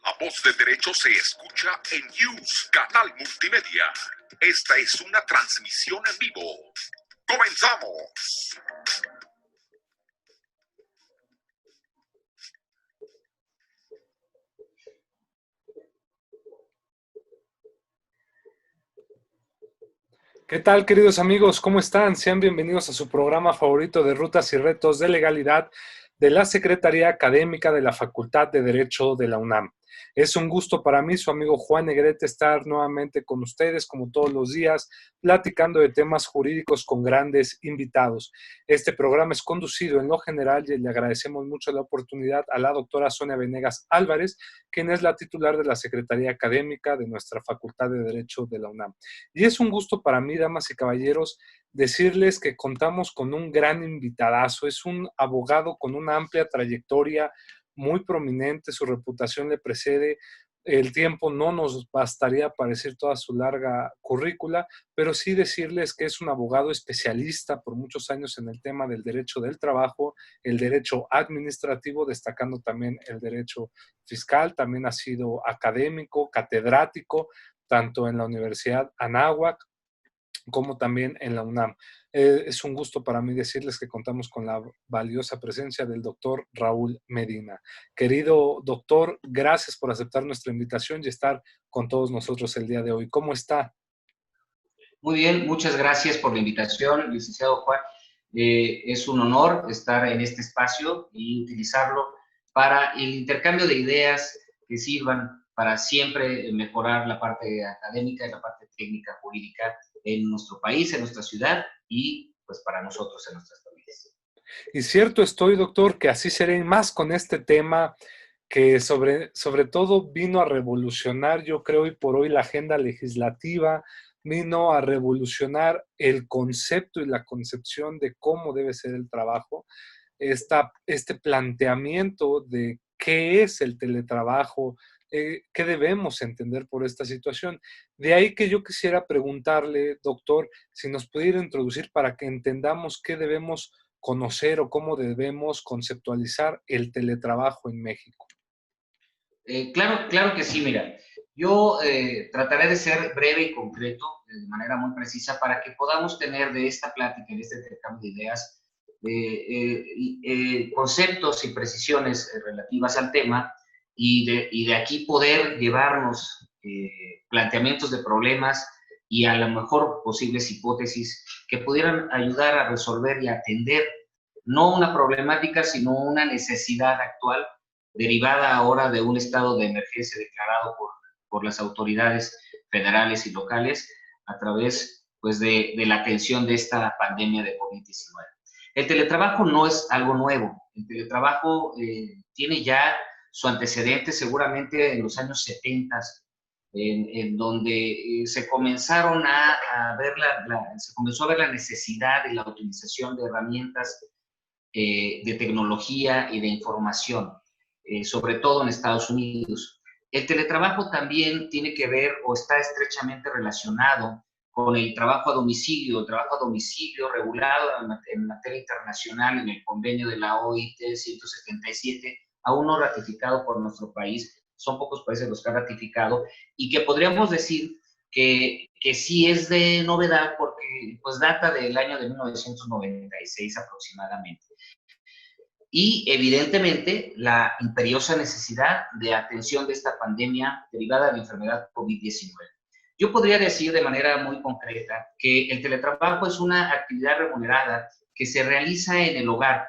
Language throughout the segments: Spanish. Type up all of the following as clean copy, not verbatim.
A Voz de Derecho se escucha en News, Canal Multimedia. Esta es una transmisión en vivo. ¡Comenzamos! ¿Qué tal, queridos amigos? ¿Cómo están? Sean bienvenidos a su programa favorito de Rutas y Retos de Legalidad de la Secretaría Académica de la Facultad de Derecho de la UNAM. Es un gusto para mí, su amigo Juan Negrete, estar nuevamente con ustedes, como todos los días, platicando de temas jurídicos con grandes invitados. Este programa es conducido en lo general y le agradecemos mucho la oportunidad a la doctora Sonia Venegas Álvarez, quien es la titular de la Secretaría Académica de nuestra Facultad de Derecho de la UNAM. Y es un gusto para mí, damas y caballeros, decirles que contamos con un gran invitadazo. Es un abogado con una amplia trayectoria, muy prominente, su reputación le precede. El tiempo no nos bastaría para decir toda su larga currícula, pero sí decirles que es un abogado especialista por muchos años en el tema del derecho del trabajo, el derecho administrativo, destacando también el derecho fiscal. También ha sido académico, catedrático, tanto en la Universidad Anáhuac como también en la UNAM. Es un gusto para mí decirles que contamos con la valiosa presencia del doctor Raúl Medina. Querido doctor, gracias por aceptar nuestra invitación y estar con todos nosotros el día de hoy. ¿Cómo está? Muy bien, muchas gracias por la invitación, licenciado Juan. Es un honor estar en este espacio y utilizarlo para el intercambio de ideas que sirvan para siempre mejorar la parte académica y la parte técnica jurídica en nuestro país, en nuestra ciudad y pues para nosotros en nuestras familias. Y cierto estoy, doctor, que así seré más con este tema que sobre todo vino a revolucionar, yo creo, hoy por hoy la agenda legislativa, vino a revolucionar el concepto y la concepción de cómo debe ser el trabajo, este planteamiento de qué es el teletrabajo, qué debemos entender por esta situación. De ahí que yo quisiera preguntarle, doctor, si nos pudiera introducir para que entendamos qué debemos conocer o cómo debemos conceptualizar el teletrabajo en México. Claro que sí, mira. Yo trataré de ser breve y concreto, de manera muy precisa, para que podamos tener de esta plática, de este intercambio de ideas, conceptos y precisiones relativas al tema y de aquí poder llevarnos planteamientos de problemas y a lo mejor posibles hipótesis que pudieran ayudar a resolver y atender no una problemática, sino una necesidad actual derivada ahora de un estado de emergencia declarado por las autoridades federales y locales a través pues, de la atención de esta pandemia de COVID-19. El teletrabajo no es algo nuevo. El teletrabajo tiene ya su antecedente seguramente en los años 70, en donde se comenzaron se comenzó a ver la necesidad de la utilización de herramientas de tecnología y de información, sobre todo en Estados Unidos. El teletrabajo también tiene que ver o está estrechamente relacionado con el trabajo a domicilio regulado en materia internacional en el convenio de la OIT 177, aún no ratificado por nuestro país. Son pocos países los que han ratificado y que podríamos decir que sí es de novedad porque pues data del año de 1996 aproximadamente. Y evidentemente la imperiosa necesidad de atención de esta pandemia derivada de la enfermedad COVID-19. Yo podría decir de manera muy concreta que el teletrabajo es una actividad remunerada que se realiza en el hogar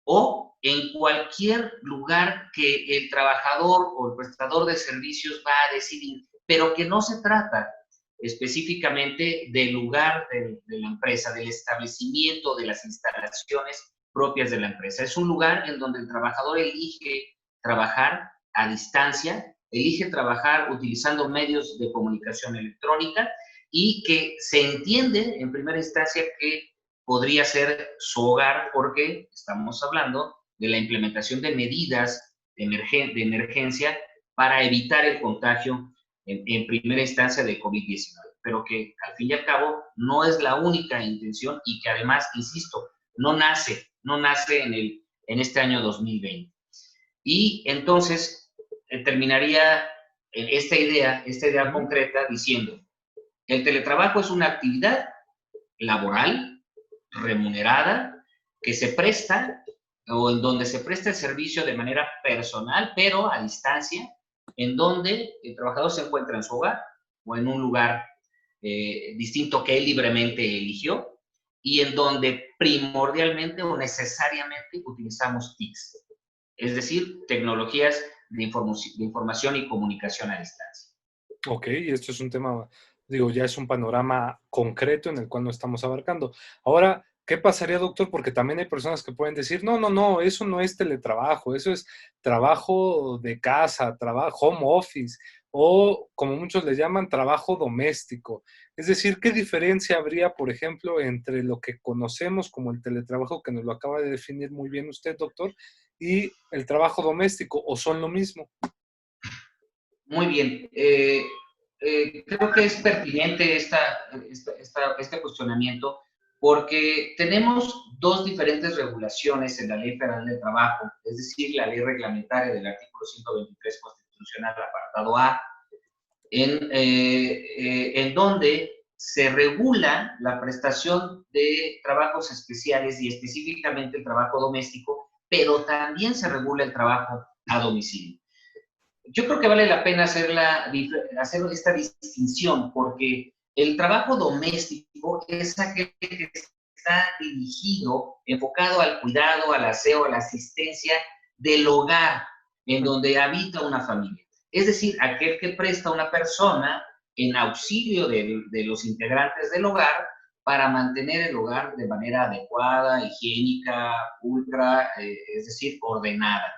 o en cualquier lugar que el trabajador o el prestador de servicios va a decidir, pero que no se trata específicamente del lugar de la empresa, del establecimiento, de las instalaciones propias de la empresa. Es un lugar en donde el trabajador elige trabajar a distancia, elige trabajar utilizando medios de comunicación electrónica y que se entiende en primera instancia que podría ser su hogar porque estamos hablando de la implementación de medidas de emergencia para evitar el contagio en primera instancia de COVID-19, pero que al fin y al cabo no es la única intención y que además, insisto, no nace en este año 2020. Y entonces terminaría esta idea concreta diciendo, el teletrabajo es una actividad laboral, remunerada, que se presta o en donde se presta el servicio de manera personal, pero a distancia, en donde el trabajador se encuentra en su hogar o en un lugar distinto que él libremente eligió y en donde primordialmente o necesariamente utilizamos TICs, es decir, tecnologías de información y comunicación a distancia. Ok, y esto es un tema, digo, ya es un panorama concreto en el cual no estamos abarcando. Ahora, ¿qué pasaría, doctor? Porque también hay personas que pueden decir, no, eso no es teletrabajo, eso es trabajo de casa, trabajo home office, o como muchos le llaman, trabajo doméstico. Es decir, ¿qué diferencia habría, por ejemplo, entre lo que conocemos como el teletrabajo, que nos lo acaba de definir muy bien usted, doctor, y el trabajo doméstico, o son lo mismo? Muy bien. Creo que es pertinente este cuestionamiento porque tenemos dos diferentes regulaciones en la Ley Federal del Trabajo, es decir, la ley reglamentaria del artículo 123 constitucional, apartado A, en donde se regula la prestación de trabajos especiales y específicamente el trabajo doméstico, pero también se regula el trabajo a domicilio. Yo creo que vale la pena hacer esta distinción porque el trabajo doméstico es aquel que está dirigido, enfocado al cuidado, al aseo, a la asistencia del hogar en donde habita una familia. Es decir, aquel que presta una persona en auxilio de los integrantes del hogar para mantener el hogar de manera adecuada, higiénica, pulcra, es decir, ordenada.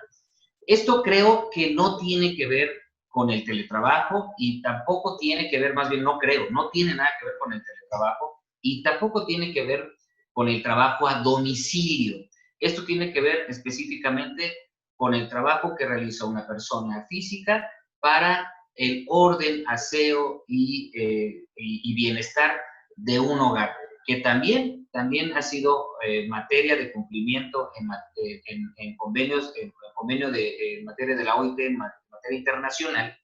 Esto creo que no tiene que ver con el teletrabajo y tampoco tiene que ver, más bien no creo, no tiene nada que ver con el teletrabajo y tampoco tiene que ver con el trabajo a domicilio. Esto tiene que ver específicamente con el trabajo que realiza una persona física para el orden, aseo y bienestar de un hogar, que también ha sido materia de cumplimiento en convenios, en materia de la OIT, en materia internacional,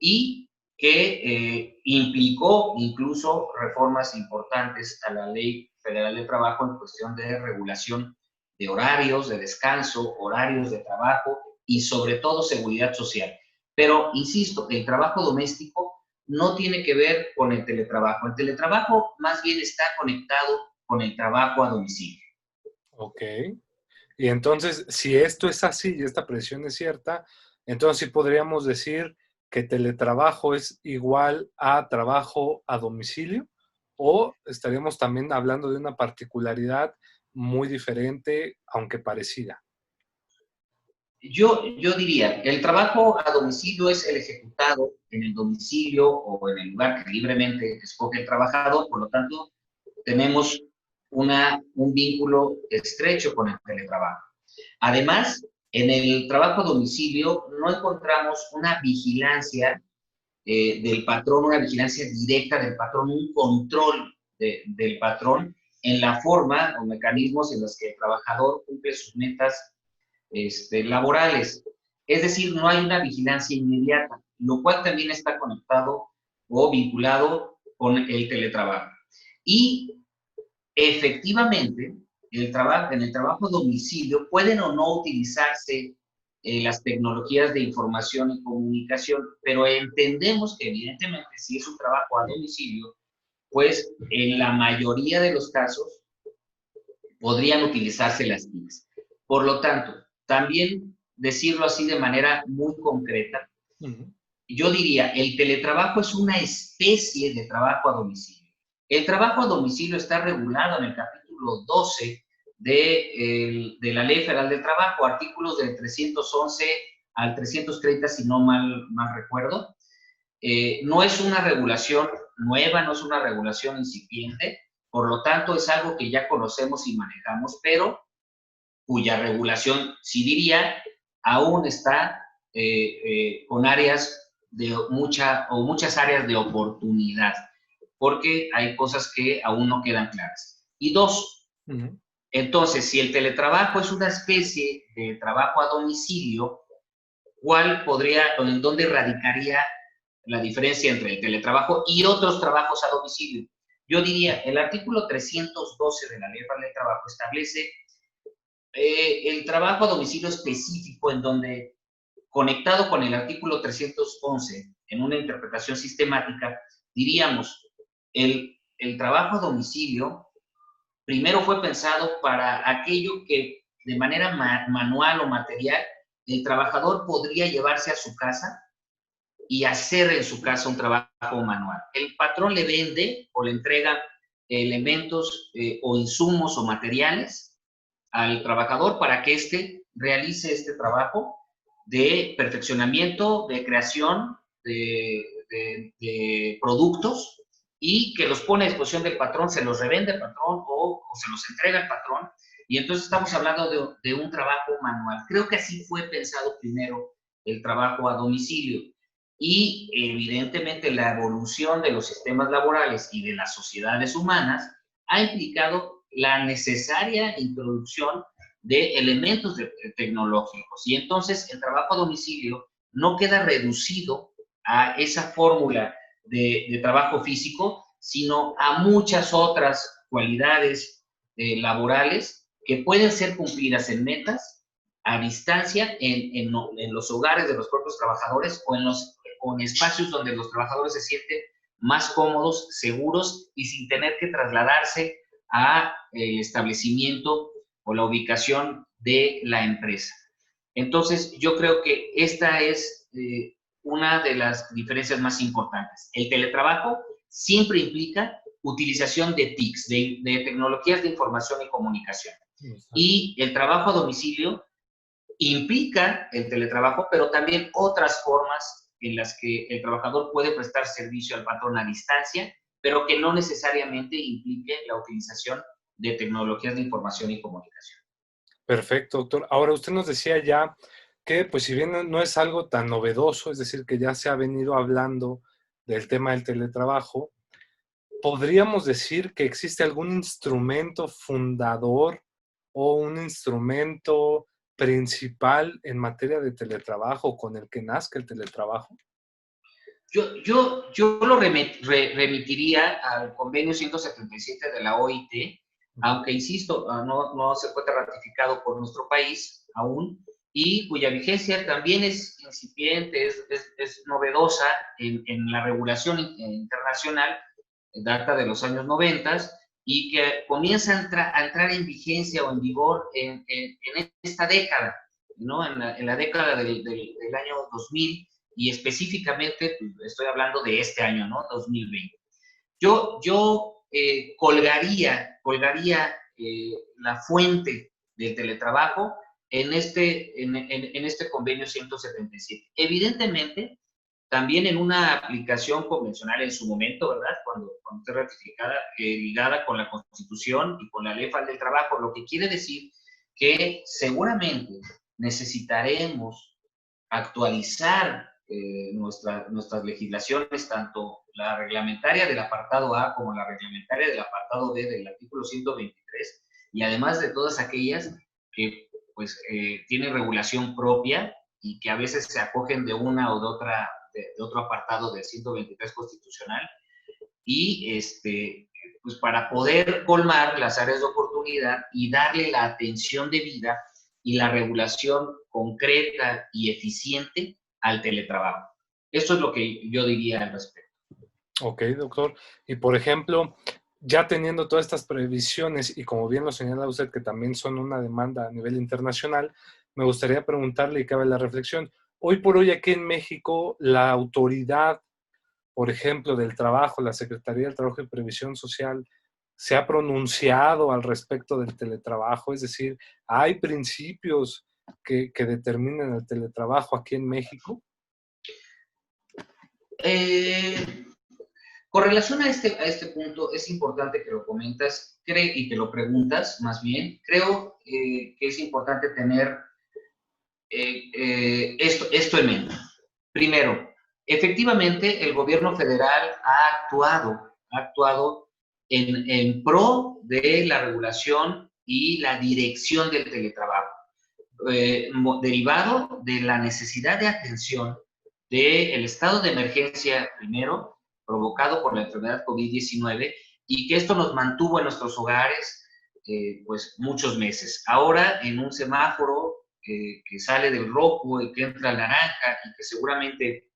y que implicó incluso reformas importantes a la Ley Federal de Trabajo en cuestión de regulación de horarios de descanso, horarios de trabajo y sobre todo seguridad social. Pero, insisto, el trabajo doméstico no tiene que ver con el teletrabajo. El teletrabajo más bien está conectado con el trabajo a domicilio. Ok. Y entonces, si esto es así y esta presión es cierta, entonces sí podríamos decir que teletrabajo es igual a trabajo a domicilio, o estaríamos también hablando de una particularidad muy diferente, aunque parecida. Yo diría, el trabajo a domicilio es el ejecutado en el domicilio o en el lugar que libremente escoge el trabajador, por lo tanto, tenemos un vínculo estrecho con el teletrabajo. Además, en el trabajo a domicilio no encontramos una vigilancia del patrón, una vigilancia directa del patrón, un control del patrón en la forma o mecanismos en los que el trabajador cumple sus metas laborales. Es decir, no hay una vigilancia inmediata, lo cual también está conectado o vinculado con el teletrabajo. Y efectivamente, en el trabajo a domicilio pueden o no utilizarse las tecnologías de información y comunicación, pero entendemos que evidentemente si es un trabajo a domicilio, pues en la mayoría de los casos podrían utilizarse las TICs. Por lo tanto, también decirlo así de manera muy concreta, yo diría, el teletrabajo es una especie de trabajo a domicilio. El trabajo a domicilio está regulado en el capítulo 12 de la Ley Federal del Trabajo, artículos del 311 al 330, si no mal recuerdo. No es una regulación nueva, no es una regulación incipiente, por lo tanto es algo que ya conocemos y manejamos, pero cuya regulación, sí diría, aún está con áreas de muchas áreas de oportunidad, porque hay cosas que aún no quedan claras. Y dos, entonces, si el teletrabajo es una especie de trabajo a domicilio, ¿cuál podría o en dónde radicaría la diferencia entre el teletrabajo y otros trabajos a domicilio? Yo diría, el artículo 312 de la Ley Federal del Trabajo establece el trabajo a domicilio específico, en donde, conectado con el artículo 311, en una interpretación sistemática, diríamos, el trabajo a domicilio primero fue pensado para aquello que de manera manual o material el trabajador podría llevarse a su casa y hacer en su casa un trabajo manual. El patrón le vende o le entrega elementos o insumos o materiales al trabajador para que éste realice este trabajo de perfeccionamiento, de creación de productos, y que los pone a disposición del patrón, se los revende el patrón o se los entrega el patrón, y entonces estamos hablando de un trabajo manual. Creo que así fue pensado primero el trabajo a domicilio, y evidentemente la evolución de los sistemas laborales y de las sociedades humanas ha implicado la necesaria introducción de elementos tecnológicos, y entonces el trabajo a domicilio no queda reducido a esa fórmula de trabajo físico, sino a muchas otras cualidades laborales que pueden ser cumplidas en metas a distancia en los hogares de los propios trabajadores o en espacios donde los trabajadores se sienten más cómodos, seguros y sin tener que trasladarse a el establecimiento o la ubicación de la empresa. Entonces, yo creo que esta es una de las diferencias más importantes. El teletrabajo siempre implica utilización de TICs, de tecnologías de información y comunicación. Y el trabajo a domicilio implica el teletrabajo, pero también otras formas en las que el trabajador puede prestar servicio al patrón a distancia, pero que no necesariamente implique la utilización de tecnologías de información y comunicación. Perfecto, doctor. Ahora, usted nos decía ya que, pues, si bien no es algo tan novedoso, es decir, que ya se ha venido hablando del tema del teletrabajo, ¿podríamos decir que existe algún instrumento fundador o un instrumento principal en materia de teletrabajo con el que nazca el teletrabajo? Yo lo remitiría al convenio 177 de la OIT, aunque, insisto, no se encuentra ratificado por nuestro país aún, y cuya vigencia también es incipiente, es novedosa en la regulación internacional, data de los años 90, y que comienza a entrar en vigencia o en vigor en esta década, ¿no? En la década del año 2000, y específicamente estoy hablando de este año, ¿no? 2020. Yo colgaría la fuente del teletrabajo en este convenio 177. Evidentemente, también en una aplicación convencional en su momento, ¿verdad? Cuando esté ratificada, ligada con la Constitución y con la Ley Federal del Trabajo, lo que quiere decir que seguramente necesitaremos actualizar nuestras legislaciones, tanto la reglamentaria del apartado A como la reglamentaria del apartado B del artículo 123, y además de todas aquellas que pues tienen regulación propia y que a veces se acogen de una o de otro apartado del 123 constitucional, y pues para poder colmar las áreas de oportunidad y darle la atención debida y la regulación concreta y eficiente al teletrabajo. Esto es lo que yo diría al respecto. Ok, doctor. Y por ejemplo, ya teniendo todas estas previsiones y como bien lo señala usted, que también son una demanda a nivel internacional, me gustaría preguntarle, y cabe la reflexión, hoy por hoy aquí en México, la autoridad, por ejemplo, del trabajo, la Secretaría del Trabajo y Previsión Social, ¿se ha pronunciado al respecto del teletrabajo? Es decir, ¿hay principios que determinan el teletrabajo aquí en México? Con relación a este punto, es importante que lo comentas y que lo preguntas, más bien. Creo que es importante tener esto en mente. Primero, efectivamente, el gobierno federal ha actuado en pro de la regulación y la dirección del teletrabajo. derivado de la necesidad de atención del estado de emergencia primero, provocado por la enfermedad COVID-19, y que esto nos mantuvo en nuestros hogares pues muchos meses. Ahora, en un semáforo que sale del rojo y que entra al naranja y que seguramente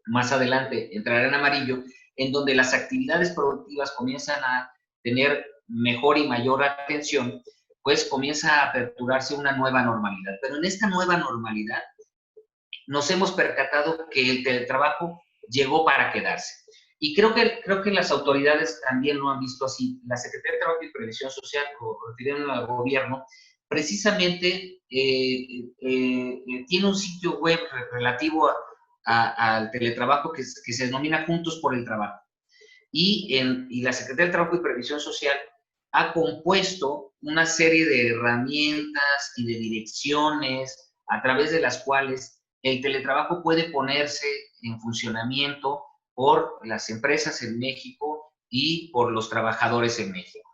más adelante entrará en amarillo, en donde las actividades productivas comienzan a tener mejor y mayor atención, pues comienza a aperturarse una nueva normalidad. Pero en esta nueva normalidad nos hemos percatado que el teletrabajo llegó para quedarse. Y creo que las autoridades también lo han visto así. La Secretaría de Trabajo y Previsión Social, refiriendo al gobierno, precisamente tiene un sitio web relativo al teletrabajo que se denomina Juntos por el Trabajo. Y la Secretaría de Trabajo y Previsión Social ha compuesto una serie de herramientas y de direcciones a través de las cuales el teletrabajo puede ponerse en funcionamiento por las empresas en México y por los trabajadores en México.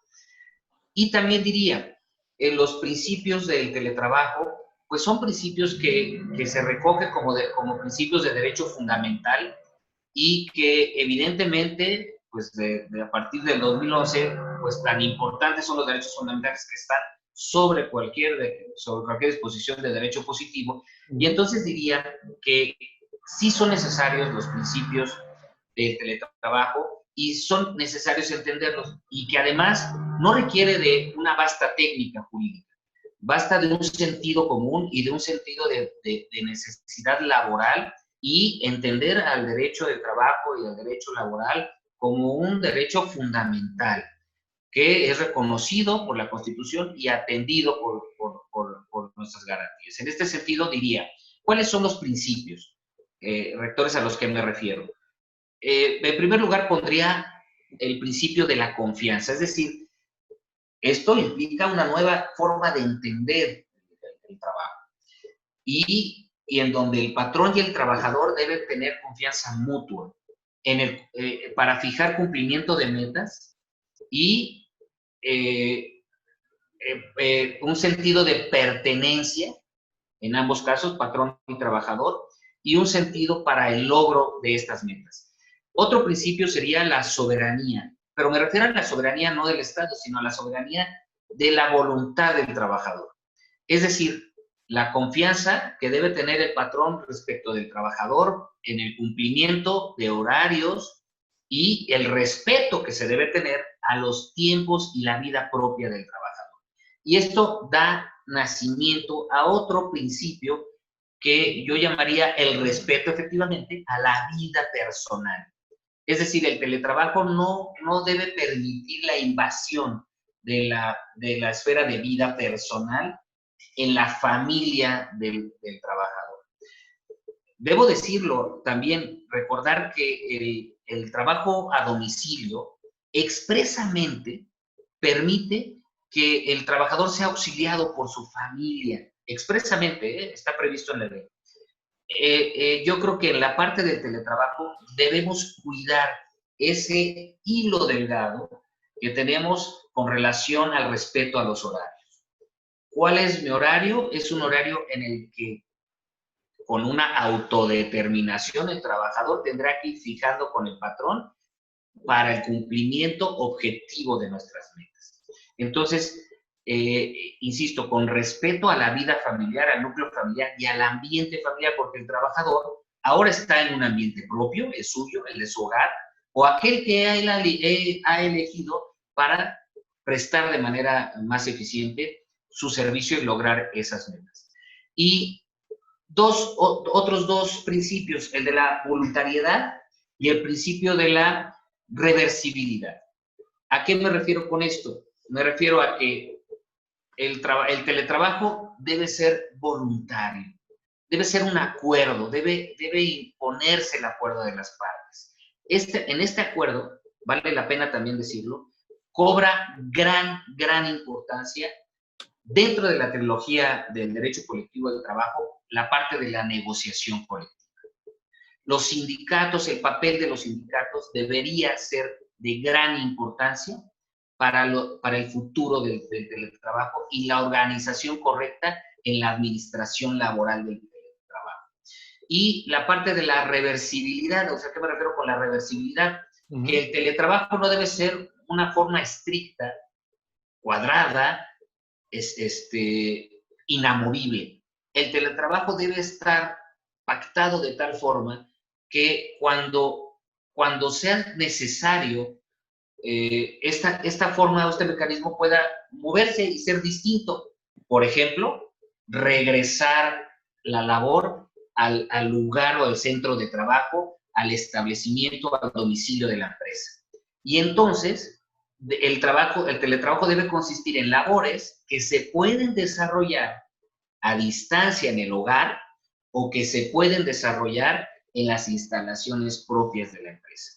Y también diría, los principios del teletrabajo, pues son principios que se recogen como principios de derecho fundamental y que evidentemente, pues a partir del 2011, pues tan importantes son los derechos fundamentales que están sobre cualquier disposición de derecho positivo. Y entonces diría que sí son necesarios los principios del teletrabajo y son necesarios entenderlos, y que además no requiere de una vasta técnica jurídica, basta de un sentido común y de un sentido de necesidad laboral, y entender al derecho del trabajo y al derecho laboral como un derecho fundamental que es reconocido por la Constitución y atendido por nuestras garantías. En este sentido diría, ¿cuáles son los principios rectores a los que me refiero? En primer lugar pondría el principio de la confianza, es decir, esto implica una nueva forma de entender el trabajo y en donde el patrón y el trabajador deben tener confianza mutua para fijar cumplimiento de metas y un sentido de pertenencia, en ambos casos, patrón y trabajador, y un sentido para el logro de estas metas. Otro principio sería la soberanía, pero me refiero a la soberanía no del Estado, sino a la soberanía de la voluntad del trabajador. Es decir, la confianza que debe tener el patrón respecto del trabajador en el cumplimiento de horarios y el respeto que se debe tener a los tiempos y la vida propia del trabajador. Y esto da nacimiento a otro principio que yo llamaría el respeto, efectivamente, a la vida personal. Es decir, el teletrabajo no debe permitir la invasión de la esfera de vida personal en la familia del trabajador. Debo decirlo también, recordar que el trabajo a domicilio expresamente permite que el trabajador sea auxiliado por su familia. Expresamente, está previsto en la ley. Yo creo que en la parte del teletrabajo debemos cuidar ese hilo delgado que tenemos con relación al respeto a los horarios. ¿Cuál es mi horario? Es un horario en el que, con una autodeterminación, el trabajador tendrá que ir fijando con el patrón para el cumplimiento objetivo de nuestras metas. Entonces, insisto, con respeto a la vida familiar, al núcleo familiar y al ambiente familiar, porque el trabajador ahora está en un ambiente propio, es suyo, el de su hogar, o aquel que él ha elegido para prestar de manera más eficiente su servicio y lograr esas metas. Y otros dos principios, el de la voluntariedad y el principio de la reversibilidad. ¿A qué me refiero con esto? Me refiero a que el teletrabajo debe ser voluntario, debe ser un acuerdo, debe imponerse el acuerdo de las partes. En este acuerdo, vale la pena también decirlo, cobra gran importancia dentro de la trilogía del derecho colectivo del trabajo, la parte de la negociación colectiva. Los sindicatos, el papel de los sindicatos debería ser de gran importancia para el futuro del teletrabajo y la organización correcta en la administración laboral del teletrabajo. Y la parte de la reversibilidad, o sea, ¿qué me refiero con la reversibilidad? Que el teletrabajo no debe ser una forma estricta, cuadrada, inamovible. El teletrabajo debe estar pactado de tal forma que cuando sea necesario, esta forma o este mecanismo pueda moverse y ser distinto. Por ejemplo, regresar la labor al lugar o al centro de trabajo, al establecimiento, al domicilio de la empresa. Y entonces, el teletrabajo debe consistir en labores que se pueden desarrollar a distancia en el hogar o que se pueden desarrollar en las instalaciones propias de la empresa.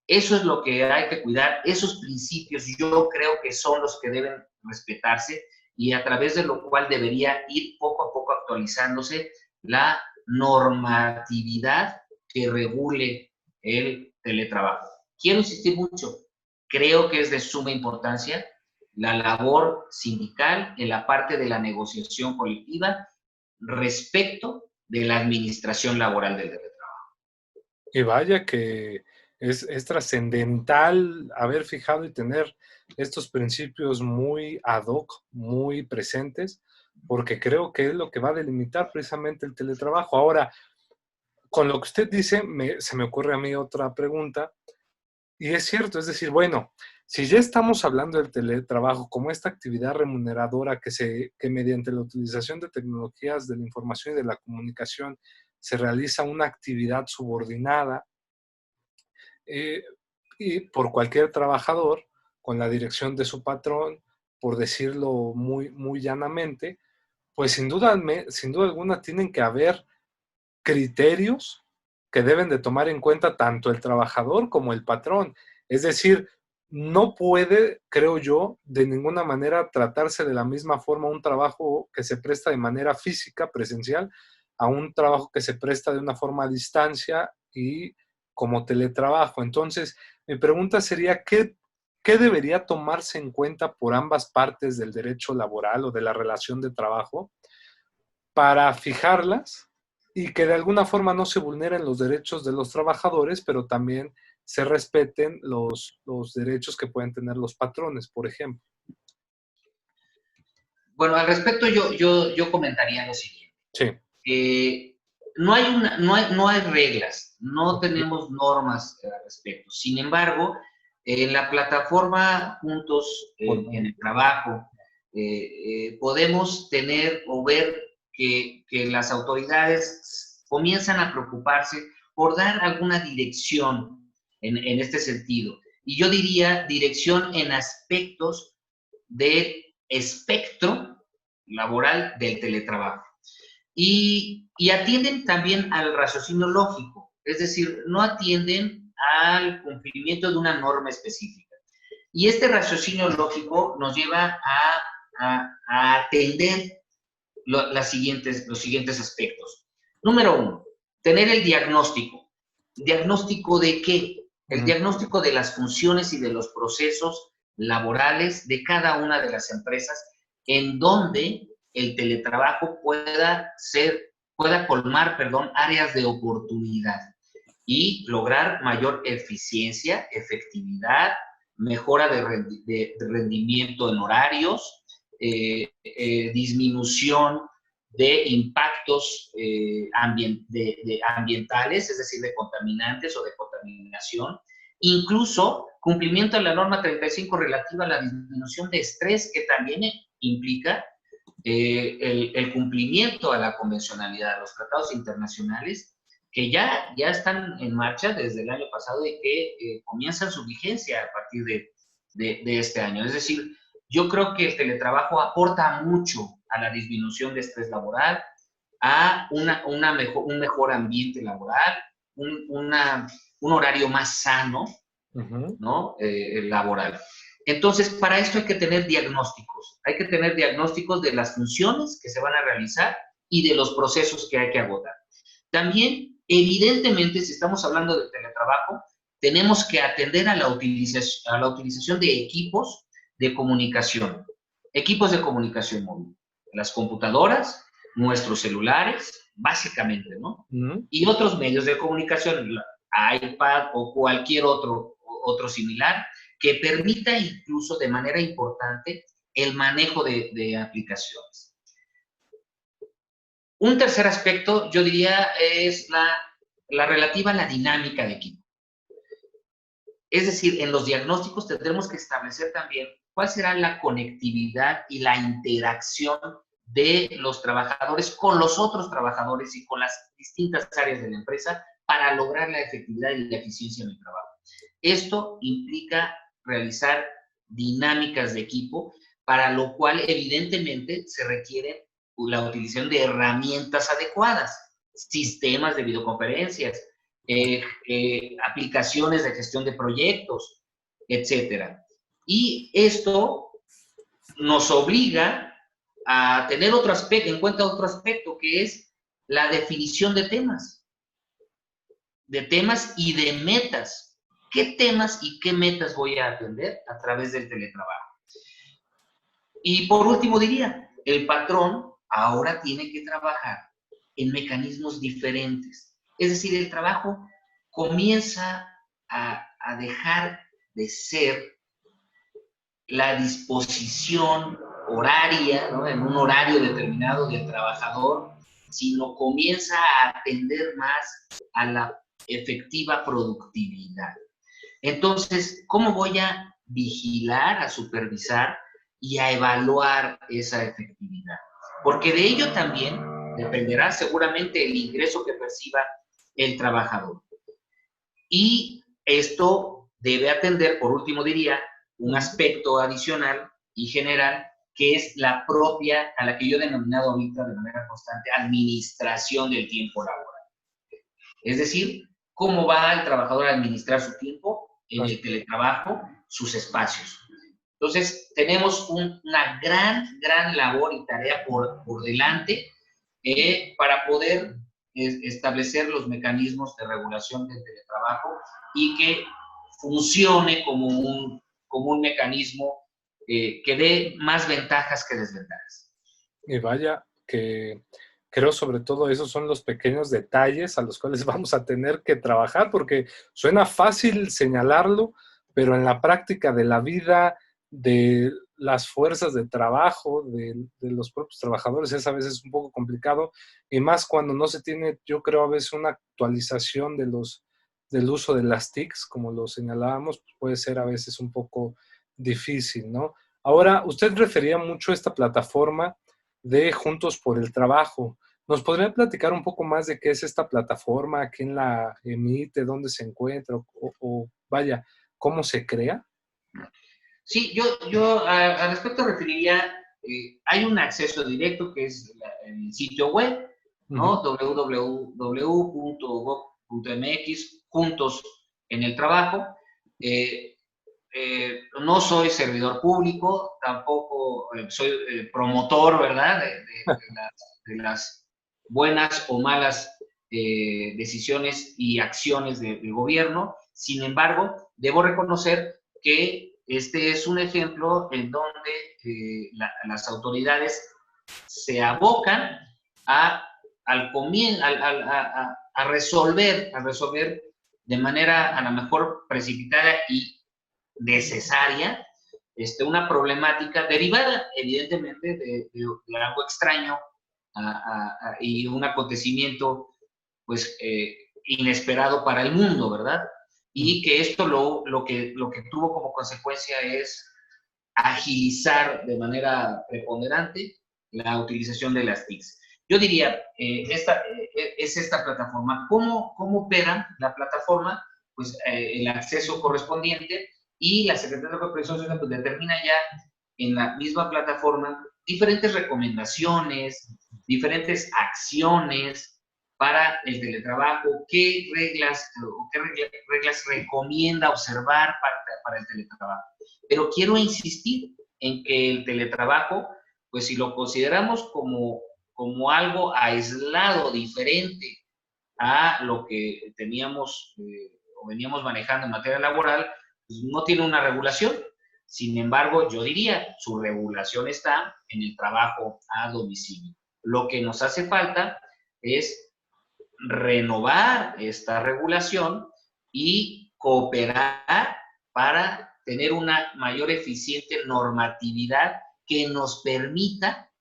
Eso es lo que hay que cuidar. Esos principios yo creo que son los que deben respetarse y a través de lo cual debería ir poco a poco actualizándose la normatividad que regule el teletrabajo. Quiero insistir mucho. Creo que es de suma importancia la labor sindical en la parte de la negociación colectiva respecto de la administración laboral del teletrabajo. Y vaya que es trascendental haber fijado y tener estos principios muy ad hoc, muy presentes, porque creo que es lo que va a delimitar precisamente el teletrabajo. Ahora, con lo que usted dice, se me ocurre a mí otra pregunta, y es cierto, es decir, bueno, si ya estamos hablando del teletrabajo como esta actividad remuneradora que mediante la utilización de tecnologías de la información y de la comunicación se realiza una actividad subordinada, y por cualquier trabajador, con la dirección de su patrón, por decirlo muy, muy llanamente, pues sin duda alguna tienen que haber criterios que deben de tomar en cuenta tanto el trabajador como el patrón. Es decir, no puede, creo yo, de ninguna manera tratarse de la misma forma un trabajo que se presta de manera física, presencial, a un trabajo que se presta de una forma a distancia y como teletrabajo. Entonces, mi pregunta sería, ¿qué debería tomarse en cuenta por ambas partes del derecho laboral o de la relación de trabajo para fijarlas y que de alguna forma no se vulneren los derechos de los trabajadores, pero también se respeten los derechos que pueden tener los patrones, por ejemplo? Bueno, al respecto yo comentaría lo siguiente. Sí. No hay reglas, no tenemos normas al respecto. Sin embargo, en la plataforma Juntos en el Trabajo, podemos tener o ver que las autoridades comienzan a preocuparse por dar alguna dirección en este sentido. Y yo diría dirección en aspectos del espectro laboral del teletrabajo. Y atienden también al raciocinio lógico, es decir, no atienden al cumplimiento de una norma específica. Y este raciocinio lógico nos lleva a atender los siguientes aspectos. Número 1, tener el diagnóstico. ¿Diagnóstico de qué? El diagnóstico de las funciones y de los procesos laborales de cada una de las empresas en donde el teletrabajo pueda colmar, áreas de oportunidad y lograr mayor eficiencia, efectividad, mejora de rendimiento en horarios, disminución de impactos ambientales, es decir, de contaminantes o de contaminación, incluso cumplimiento de la norma 35 relativa a la disminución de estrés, que también implica el cumplimiento a la convencionalidad, a los tratados internacionales que ya están en marcha desde el año pasado y que comienzan su vigencia a partir de este año. Es decir, yo creo que el teletrabajo aporta mucho a la disminución de estrés laboral, a un mejor ambiente laboral, un horario más sano, ¿no? Laboral. Entonces, para esto hay que tener diagnósticos. Hay que tener diagnósticos de las funciones que se van a realizar y de los procesos que hay que agotar. También, evidentemente, si estamos hablando de teletrabajo, tenemos que atender a la utilización de equipos de comunicación móvil. las computadoras, nuestros celulares, básicamente, ¿no? Y otros medios de comunicación, iPad o cualquier otro similar, que permita incluso de manera importante el manejo de aplicaciones. Un tercer aspecto, yo diría, es la relativa a la dinámica de equipo. Es decir, en los diagnósticos tendremos que establecer también cuál será la conectividad y la interacción de los trabajadores con los otros trabajadores y con las distintas áreas de la empresa para lograr la efectividad y la eficiencia en el trabajo. Esto implica realizar dinámicas de equipo, para lo cual evidentemente se requiere la utilización de herramientas adecuadas, sistemas de videoconferencias, aplicaciones de gestión de proyectos, etcétera. Y esto nos obliga a tener en cuenta otro aspecto, que es la definición de temas y de metas. ¿Qué temas y qué metas voy a atender a través del teletrabajo? Y por último diría, el patrón ahora tiene que trabajar en mecanismos diferentes. Es decir, el trabajo comienza a dejar de ser la disposición horaria, ¿no?, en un horario determinado del trabajador, sino comienza a atender más a la efectiva productividad. Entonces, ¿cómo voy a vigilar, a supervisar y a evaluar esa efectividad? Porque de ello también dependerá seguramente el ingreso que perciba el trabajador. Y esto debe atender, por último diría, un aspecto adicional y general, que es la propia, a la que yo he denominado ahorita de manera constante, administración del tiempo laboral. Es decir, cómo va el trabajador a administrar su tiempo en el teletrabajo, sus espacios. Entonces, tenemos una gran labor y tarea por delante para poder establecer los mecanismos de regulación del teletrabajo y que funcione como un mecanismo que dé más ventajas que desventajas. Y vaya que creo sobre todo esos son los pequeños detalles a los cuales vamos a tener que trabajar, porque suena fácil señalarlo, pero en la práctica de la vida, de las fuerzas de trabajo, de los propios trabajadores, es a veces un poco complicado, y más cuando no se tiene, yo creo, a veces una actualización del uso de las TICs, como lo señalábamos, pues puede ser a veces un poco difícil, ¿no? Ahora, usted refería mucho a esta plataforma de Juntos por el Trabajo. ¿Nos podría platicar un poco más de qué es esta plataforma, quién la emite, dónde se encuentra o vaya, cómo se crea? Sí, yo al respecto referiría, hay un acceso directo que es el sitio web, ¿no? www.gov.mx, Juntos en el Trabajo. No soy servidor público, tampoco soy promotor, ¿verdad?, de las buenas o malas decisiones y acciones del gobierno. Sin embargo, debo reconocer que este es un ejemplo en donde las autoridades se abocan a resolver de manera a lo mejor precipitada y necesaria una problemática derivada evidentemente de algo extraño y un acontecimiento pues inesperado para el mundo, ¿verdad? Y que esto lo que tuvo como consecuencia es agilizar de manera preponderante la utilización de las TICs. Yo diría, es esta plataforma. ¿Cómo opera la plataforma? Pues el acceso correspondiente, y la Secretaría de Previsión Social pues determina ya en la misma plataforma diferentes recomendaciones, diferentes acciones para el teletrabajo, qué reglas recomienda observar para el teletrabajo. Pero quiero insistir en que el teletrabajo, pues si lo consideramos como algo aislado, diferente a lo que teníamos o veníamos manejando en materia laboral, pues no tiene una regulación, Sin embargo, yo diría, su regulación está en el trabajo a domicilio. Lo que nos hace falta es renovar esta regulación y cooperar para tener una mayor eficiente normatividad que nos permita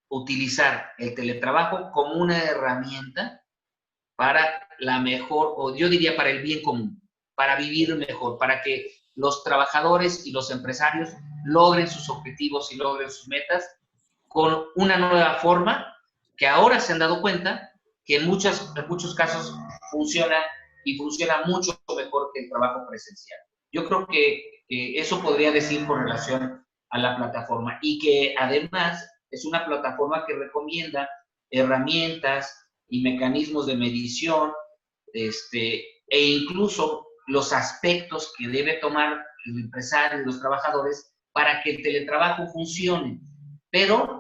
utilizar el teletrabajo como una herramienta para la mejor, o yo diría para el bien común, para vivir mejor, para que los trabajadores y los empresarios logren sus objetivos y logren sus metas con una nueva forma que ahora se han dado cuenta que en muchos casos funciona y funciona mucho mejor que el trabajo presencial. Yo creo que eso podría decir con relación a la plataforma y que además es una plataforma que recomienda herramientas y mecanismos de medición e incluso los aspectos que debe tomar el empresario y los trabajadores para que el teletrabajo funcione. Pero,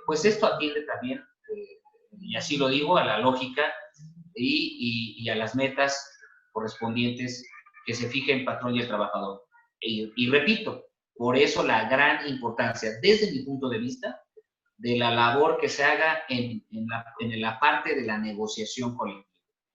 pues esto atiende también, y así lo digo, a la lógica y a las metas correspondientes que se fije el patrón y el trabajador. Y repito, por eso la gran importancia, desde mi punto de vista, de la labor que se haga en la parte de la negociación colectiva.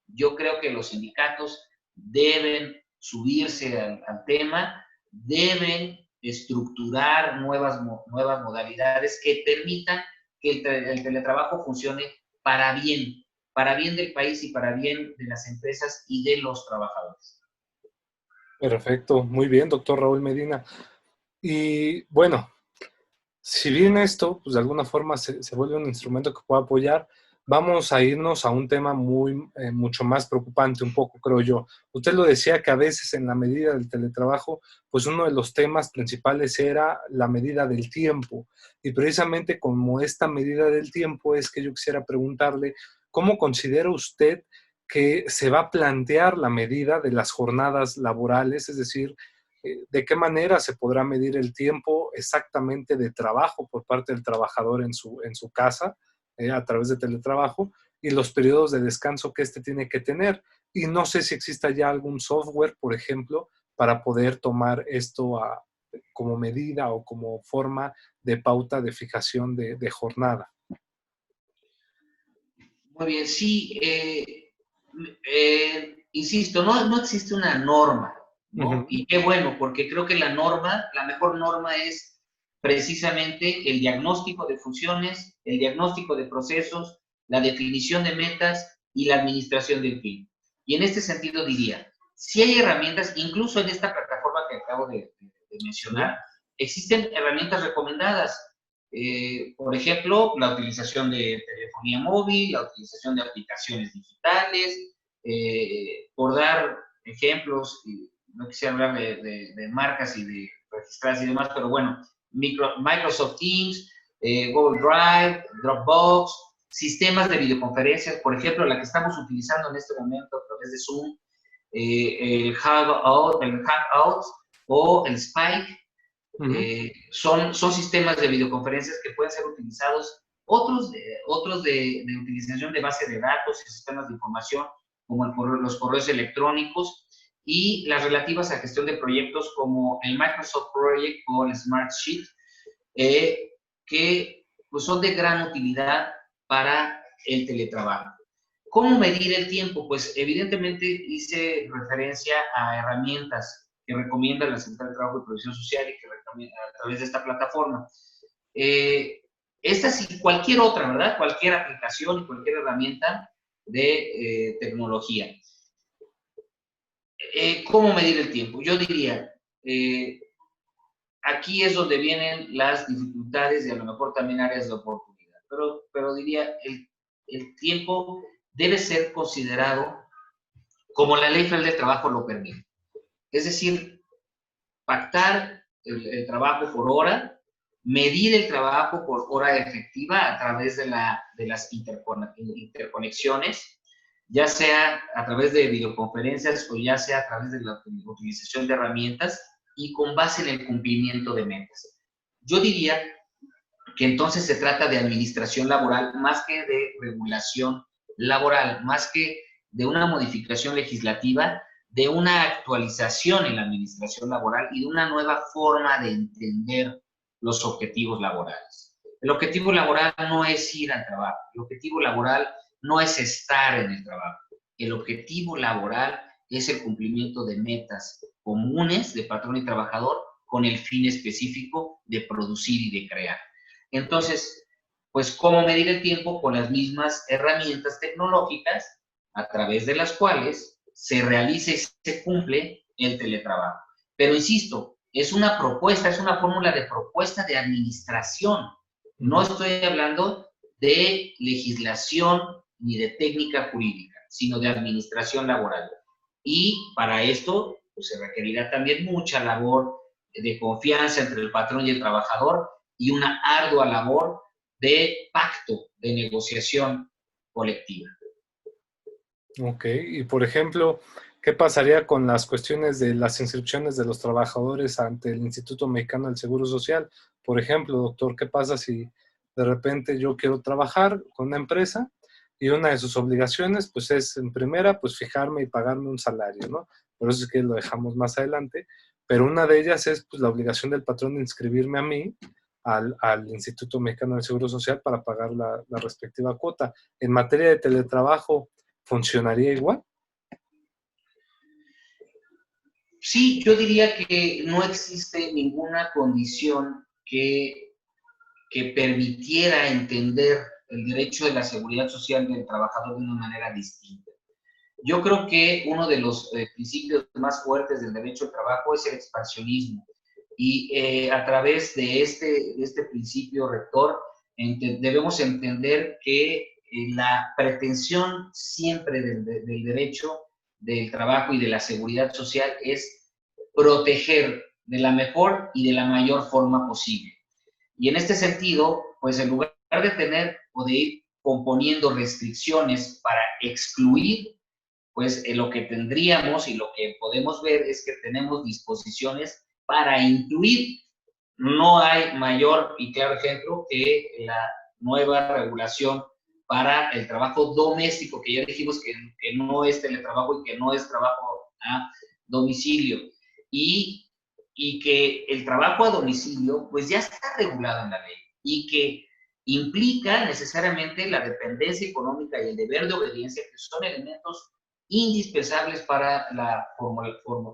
Yo creo que los sindicatos deben subirse al tema, deben estructurar nuevas modalidades que permitan que el teletrabajo funcione para bien del país y para bien de las empresas y de los trabajadores. Perfecto, muy bien, doctor Raúl Medina. Y bueno, si bien esto, pues de alguna forma se vuelve un instrumento que puede apoyar, vamos a irnos a un tema mucho más preocupante, un poco, creo yo. Usted lo decía que a veces en la medida del teletrabajo, pues uno de los temas principales era la medida del tiempo. Y precisamente como esta medida del tiempo es que yo quisiera preguntarle, ¿cómo considera usted que se va a plantear la medida de las jornadas laborales? Es decir, ¿de qué manera se podrá medir el tiempo exactamente de trabajo por parte del trabajador en su casa a través de teletrabajo y los periodos de descanso que éste tiene que tener? Y no sé si exista ya algún software, por ejemplo, para poder tomar esto como medida o como forma de pauta de fijación de jornada. Muy bien, sí. Insisto, no existe una norma, ¿no? Uh-huh. Y qué bueno, porque creo que la mejor norma es precisamente el diagnóstico de funciones, el diagnóstico de procesos, la definición de metas y la administración del fin. Y en este sentido diría, si hay herramientas, incluso en esta plataforma que acabo de mencionar, existen herramientas recomendadas. Por ejemplo, la utilización de telefonía móvil, la utilización de aplicaciones digitales, por dar ejemplos, no quisiera hablar de marcas y de registradas y demás, pero bueno, Microsoft Teams, Google Drive, Dropbox, sistemas de videoconferencias, por ejemplo, la que estamos utilizando en este momento a través de Zoom, el Hangout o el Spike. Uh-huh. Son sistemas de videoconferencias que pueden ser utilizados, otros de utilización de base de datos y sistemas de información, como los correos electrónicos, y las relativas a gestión de proyectos como el Microsoft Project o el Smartsheet, que pues, son de gran utilidad para el teletrabajo. ¿Cómo medir el tiempo? Pues evidentemente hice referencia a herramientas que recomienda la Central de Trabajo y Previsión Social y que recomienda a través de esta plataforma. Esta y cualquier otra, ¿verdad? Cualquier aplicación y cualquier herramienta de tecnología. ¿Cómo medir el tiempo? Yo diría, aquí es donde vienen las dificultades y a lo mejor también áreas de oportunidad, pero diría, el tiempo debe ser considerado como la Ley Federal del Trabajo lo permite. Es decir, pactar el trabajo por hora, medir el trabajo por hora efectiva a través de las interconexiones, ya sea a través de videoconferencias o ya sea a través de la utilización de herramientas y con base en el cumplimiento de metas. Yo diría que entonces se trata de administración laboral más que de regulación laboral, más que de una modificación legislativa de una actualización en la administración laboral y de una nueva forma de entender los objetivos laborales. El objetivo laboral no es ir al trabajo, el objetivo laboral no es estar en el trabajo. El objetivo laboral es el cumplimiento de metas comunes de patrón y trabajador con el fin específico de producir y de crear. Entonces, pues, ¿cómo medir el tiempo? Con las mismas herramientas tecnológicas a través de las cuales se realiza y se cumple el teletrabajo. Pero insisto, es una propuesta, es una fórmula de propuesta de administración. No estoy hablando de legislación ni de técnica jurídica, sino de administración laboral. Y para esto pues, se requerirá también mucha labor de confianza entre el patrón y el trabajador y una ardua labor de pacto, de negociación colectiva. Ok, y por ejemplo, ¿qué pasaría con las cuestiones de las inscripciones de los trabajadores ante el Instituto Mexicano del Seguro Social? Por ejemplo, doctor, ¿qué pasa si de repente yo quiero trabajar con una empresa y una de sus obligaciones, pues es en primera, pues fijarme y pagarme un salario, ¿no? Por eso es que lo dejamos más adelante, pero una de ellas es pues la obligación del patrón de inscribirme a mí al Instituto Mexicano del Seguro Social para pagar la respectiva cuota. En materia de teletrabajo, ¿funcionaría igual? Sí, yo diría que no existe ninguna condición que permitiera entender el derecho de la seguridad social del trabajador de una manera distinta. Yo creo que uno de los principios más fuertes del derecho al trabajo es el expansionismo. Y a través de este principio rector debemos entender que la pretensión siempre del derecho del trabajo y de la seguridad social es proteger de la mejor y de la mayor forma posible. Y en este sentido, pues en lugar de tener o de ir componiendo restricciones para excluir, pues lo que tendríamos y lo que podemos ver es que tenemos disposiciones para incluir. No hay mayor y claro ejemplo que la nueva regulación para el trabajo doméstico, que ya dijimos que no es teletrabajo y que no es trabajo a domicilio. Y que el trabajo a domicilio pues ya está regulado en la ley y que implica necesariamente la dependencia económica y el deber de obediencia, que son elementos indispensables para la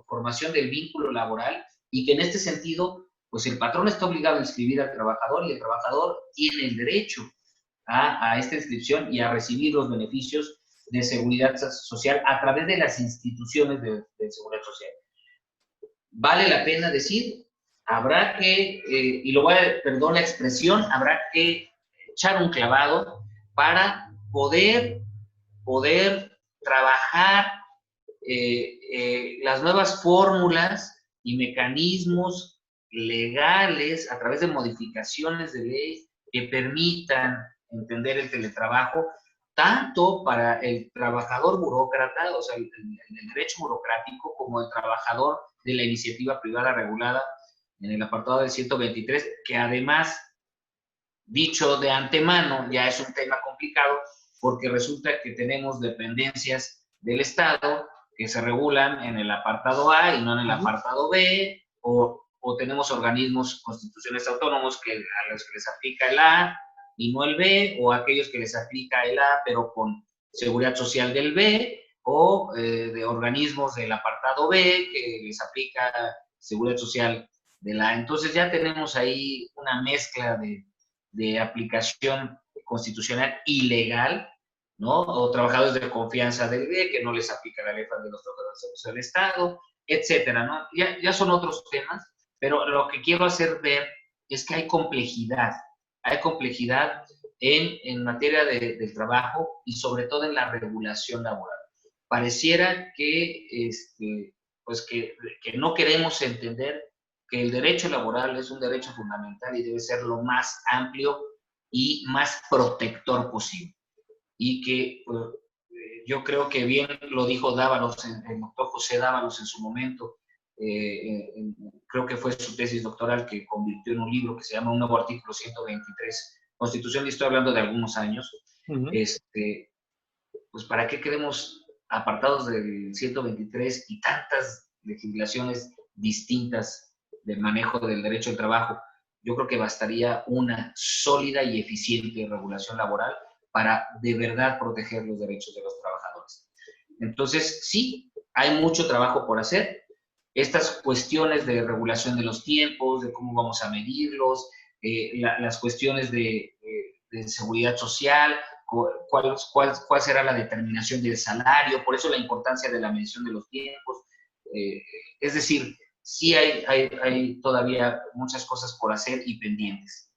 formación del vínculo laboral y que en este sentido pues el patrón está obligado a inscribir al trabajador y el trabajador tiene el derecho a esta inscripción y a recibir los beneficios de seguridad social a través de las instituciones de seguridad social. Vale la pena decir, habrá que, y lo voy a, perdón la expresión, habrá que echar un clavado para poder trabajar las nuevas fórmulas y mecanismos legales a través de modificaciones de ley que permitan entender el teletrabajo, tanto para el trabajador burócrata, o sea, el derecho burocrático, como el trabajador de la iniciativa privada regulada en el apartado del 123, que además, dicho de antemano, ya es un tema complicado, porque resulta que tenemos dependencias del Estado que se regulan en el apartado A y no en el apartado B, o tenemos organismos, constituciones autónomos a los que les aplica el A y no el B, o aquellos que les aplica el A pero con seguridad social del B, o de organismos del apartado B que les aplica seguridad social del A. Entonces ya tenemos ahí una mezcla de aplicación constitucional ilegal, ¿no? O trabajadores de confianza del B que no les aplica la ley de los trabajadores del Estado, etcétera, ¿no? Ya son otros temas, pero lo que quiero hacer ver es que hay complejidad en materia del trabajo y sobre todo en la regulación laboral. Pareciera que, pues que no queremos entender que el derecho laboral es un derecho fundamental y debe ser lo más amplio y más protector posible. Y que yo creo que bien lo dijo Dávalos, el doctor José Dávalos en su momento, creo que fue su tesis doctoral que convirtió en un libro que se llama Un nuevo artículo 123 Constitución, y estoy hablando de algunos años. Pues ¿para qué queremos apartados del 123 y tantas legislaciones distintas de manejo del derecho al trabajo, yo creo que bastaría una sólida y eficiente regulación laboral para de verdad proteger los derechos de los trabajadores. Entonces, sí, hay mucho trabajo por hacer. Estas cuestiones de regulación de los tiempos, de cómo vamos a medirlos, las cuestiones de seguridad social, cuál será la determinación del salario, por eso la importancia de la medición de los tiempos. Es decir, sí hay todavía muchas cosas por hacer y pendientes.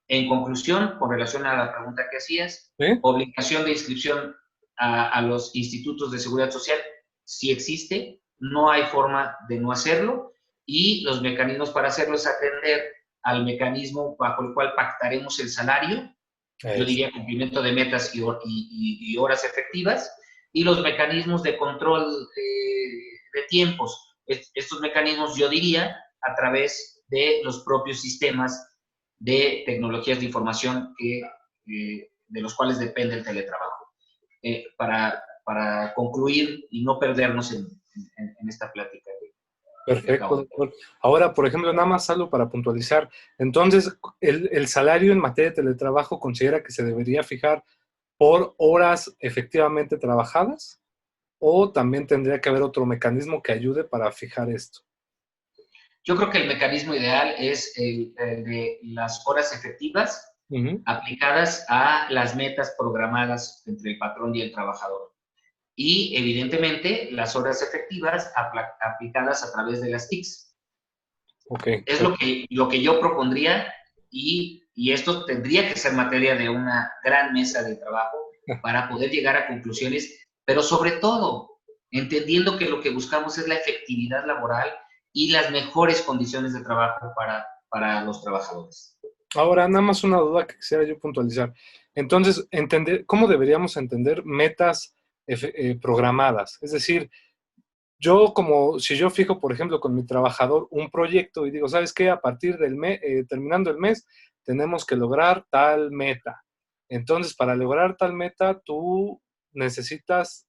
En conclusión, con relación a la pregunta que hacías, ¿Sí? obligación de inscripción a los institutos de seguridad social sí existe, no hay forma de no hacerlo, y los mecanismos para hacerlo es atender al mecanismo bajo el cual pactaremos el salario, yo diría cumplimiento de metas y horas efectivas, y los mecanismos de control de tiempos. Estos mecanismos, yo diría, a través de los propios sistemas de tecnologías de información de los cuales depende el teletrabajo. Para concluir y no perdernos en esta plática. Perfecto, doctor. Ahora, por ejemplo, nada más algo para puntualizar. Entonces, el salario en materia de teletrabajo considera que se debería fijar por horas efectivamente trabajadas, o también tendría que haber otro mecanismo que ayude para fijar esto. Yo creo que el mecanismo ideal es el de las horas efectivas aplicadas a las metas programadas entre el patrón y el trabajador. Y, evidentemente, las horas efectivas aplicadas a través de las TICs. Okay. Es lo que yo propondría, y esto tendría que ser materia de una gran mesa de trabajo para poder llegar a conclusiones, pero sobre todo entendiendo que lo que buscamos es la efectividad laboral y las mejores condiciones de trabajo para los trabajadores. Ahora, nada más una duda que quisiera yo puntualizar. Entonces, ¿cómo deberíamos entender metas programadas? Es decir, si yo fijo, por ejemplo, con mi trabajador un proyecto y digo, ¿sabes qué? A partir del mes, terminando el mes, tenemos que lograr tal meta. Entonces, para lograr tal meta, tú necesitas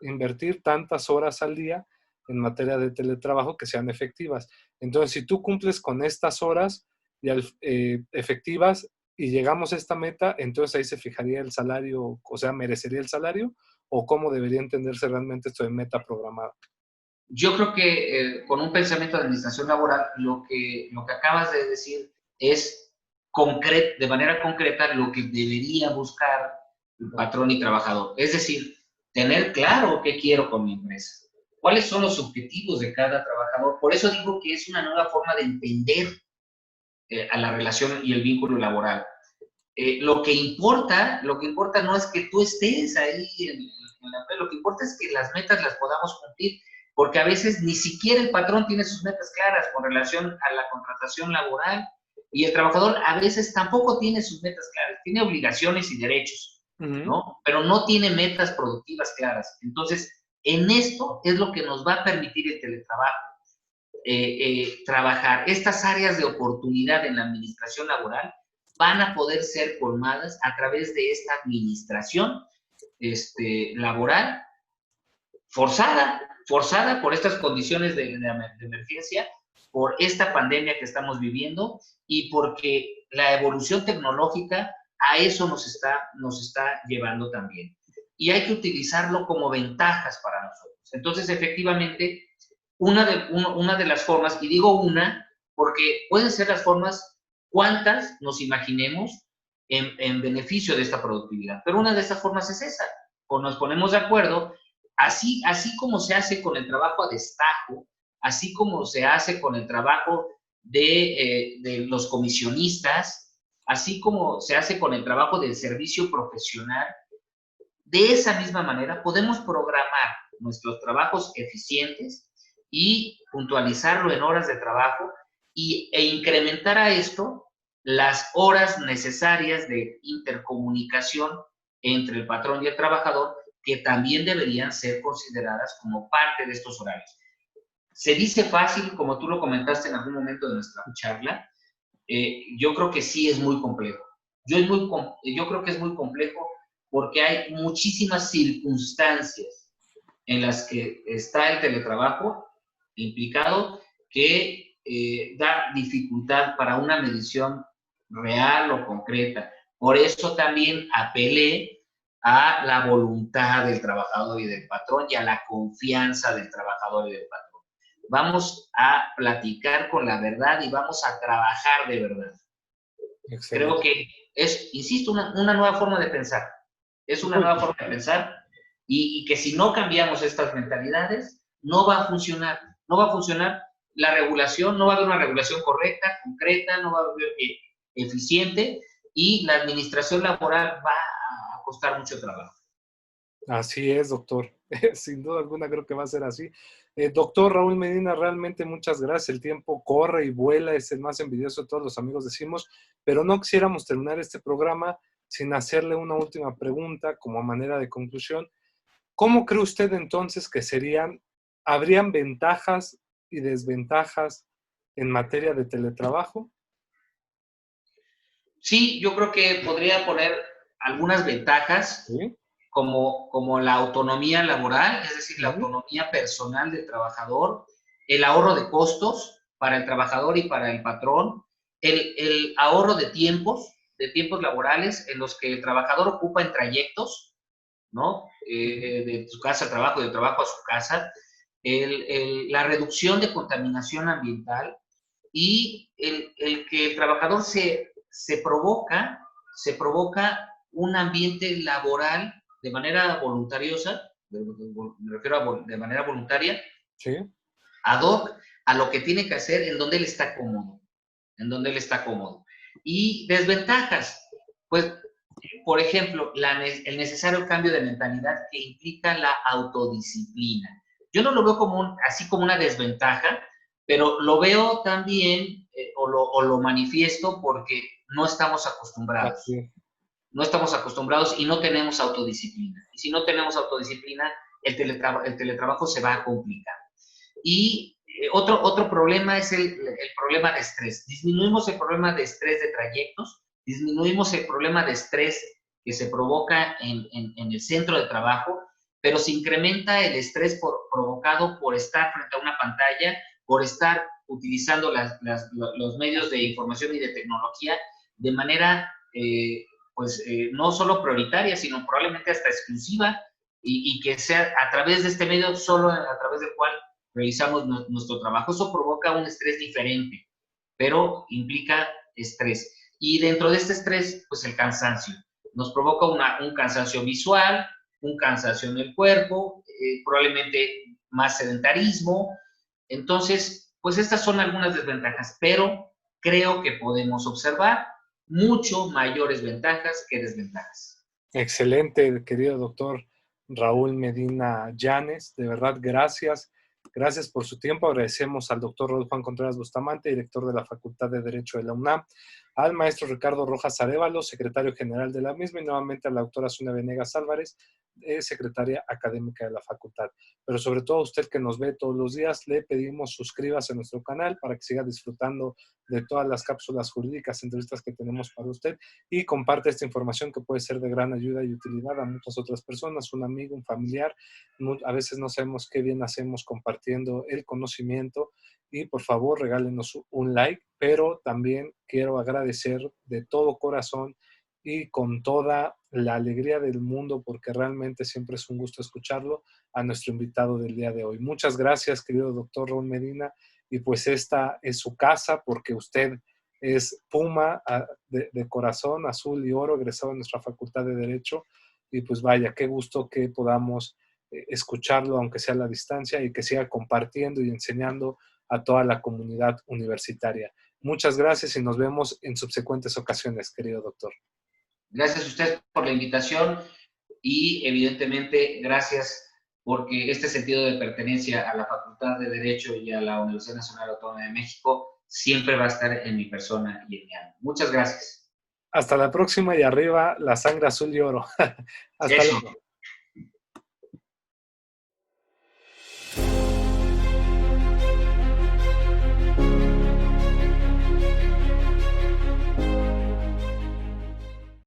invertir tantas horas al día en materia de teletrabajo que sean efectivas. Entonces, si tú cumples con estas horas efectivas y llegamos a esta meta, entonces ahí se fijaría el salario, o sea, merecería el salario, o cómo debería entenderse realmente esto de meta programada. Yo creo que con un pensamiento de administración laboral, lo que acabas de decir es de manera concreta lo que debería buscar el patrón y trabajador. Es decir, tener claro qué quiero con mi empresa, cuáles son los objetivos de cada trabajador. Por eso digo que es una nueva forma de entender a la relación y el vínculo laboral. Lo que importa no es que tú estés ahí en la empresa, lo que importa es que las metas las podamos cumplir, porque a veces ni siquiera el patrón tiene sus metas claras con relación a la contratación laboral, y el trabajador a veces tampoco tiene sus metas claras, tiene obligaciones y derechos, ¿no? Pero no tiene metas productivas claras. Entonces, en esto es lo que nos va a permitir el teletrabajo, trabajar. Estas áreas de oportunidad en la administración laboral van a poder ser colmadas a través de esta administración laboral forzada por estas condiciones de emergencia, por esta pandemia que estamos viviendo, y porque la evolución tecnológica a eso nos está llevando también. Y hay que utilizarlo como ventajas para nosotros. Entonces, efectivamente, una de las formas, y digo una, porque pueden ser las formas cuantas nos imaginemos en beneficio de esta productividad, pero una de estas formas es esa, o nos ponemos de acuerdo, así como se hace con el trabajo a destajo, así como se hace con el trabajo de los comisionistas, así como se hace con el trabajo del servicio profesional. De esa misma manera podemos programar nuestros trabajos eficientes y puntualizarlo en horas de trabajo e incrementar a esto las horas necesarias de intercomunicación entre el patrón y el trabajador, que también deberían ser consideradas como parte de estos horarios. Se dice fácil, como tú lo comentaste en algún momento de nuestra charla. Yo creo que sí es muy complejo. Yo creo que es muy complejo porque hay muchísimas circunstancias en las que está el teletrabajo implicado que da dificultad para una medición real o concreta. Por eso también apelé a la voluntad del trabajador y del patrón y a la confianza del trabajador y del patrón. Vamos a platicar con la verdad y vamos a trabajar de verdad. Excelente. Creo que es, insisto, una nueva forma de pensar. Es una nueva forma de pensar y que si no cambiamos estas mentalidades, no va a funcionar. No va a funcionar la regulación, no va a haber una regulación correcta, concreta, no va a haber eficiente y la administración laboral va a costar mucho trabajo. Así es, doctor. Sin duda alguna creo que va a ser así. Doctor Raúl Medina, realmente muchas gracias. El tiempo corre y vuela, es el más envidioso de todos los amigos, decimos, pero no quisiéramos terminar este programa sin hacerle una última pregunta como manera de conclusión. ¿Cómo cree usted entonces que habrían ventajas y desventajas en materia de teletrabajo? Sí, yo creo que podría poner algunas ventajas, ¿sí?, como la autonomía laboral, es decir, la autonomía personal del trabajador, el ahorro de costos para el trabajador y para el patrón, el ahorro de tiempos laborales en los que el trabajador ocupa en trayectos, ¿no? De su casa al trabajo, de trabajo a su casa, la reducción de contaminación ambiental y el que el trabajador se provoca un ambiente laboral de manera voluntariosa, me refiero a de manera voluntaria, ¿sí?, ad hoc a lo que tiene que hacer en donde él está cómodo, Y desventajas, pues, por ejemplo, el necesario cambio de mentalidad que implica la autodisciplina. Yo no lo veo así como una desventaja, pero lo veo también, o lo manifiesto porque no estamos acostumbrados. Así. No estamos acostumbrados y no tenemos autodisciplina. Y si no tenemos autodisciplina, el teletrabajo se va a complicar. Y otro problema es el problema de estrés. Disminuimos el problema de estrés de trayectos, disminuimos el problema de estrés que se provoca en el centro de trabajo, pero se incrementa el estrés provocado por estar frente a una pantalla, por estar utilizando los medios de información y de tecnología de manera no solo prioritaria, sino probablemente hasta exclusiva, y que sea a través de este medio, solo a través del cual realizamos nuestro trabajo. Eso provoca un estrés diferente, pero implica estrés. Y dentro de este estrés, pues el cansancio. Nos provoca un cansancio visual, un cansancio en el cuerpo, probablemente más sedentarismo. Entonces, pues estas son algunas desventajas, pero creo que podemos observar mucho mayores ventajas que desventajas. Excelente, querido doctor Raúl Medina Llanes. De verdad, gracias. Gracias por su tiempo. Agradecemos al doctor Raúl Juan Contreras Bustamante, director de la Facultad de Derecho de la UNAM, al maestro Ricardo Rojas Arévalo, secretario general de la misma, y nuevamente a la doctora Sonia Venegas Álvarez, secretaria académica de la facultad. Pero sobre todo a usted que nos ve todos los días, le pedimos suscríbase a nuestro canal para que siga disfrutando de todas las cápsulas jurídicas, entrevistas que tenemos para usted, y comparte esta información que puede ser de gran ayuda y utilidad a muchas otras personas, un amigo, un familiar. A veces no sabemos qué bien hacemos compartiendo el conocimiento, y por favor regálenos un like, pero también quiero agradecer de todo corazón y con toda la alegría del mundo, porque realmente siempre es un gusto escucharlo, a nuestro invitado del día de hoy. Muchas gracias, querido doctor Raúl Medina, y pues esta es su casa, porque usted es Puma de corazón, azul y oro, egresado de nuestra Facultad de Derecho, y pues vaya, qué gusto que podamos escucharlo, aunque sea a la distancia, y que siga compartiendo y enseñando a toda la comunidad universitaria. Muchas gracias y nos vemos en subsecuentes ocasiones, querido doctor. Gracias a usted por la invitación y evidentemente gracias porque este sentido de pertenencia a la Facultad de Derecho y a la Universidad Nacional Autónoma de México siempre va a estar en mi persona y en mi alma. Muchas gracias. Hasta la próxima y arriba la sangre azul y oro. Hasta luego.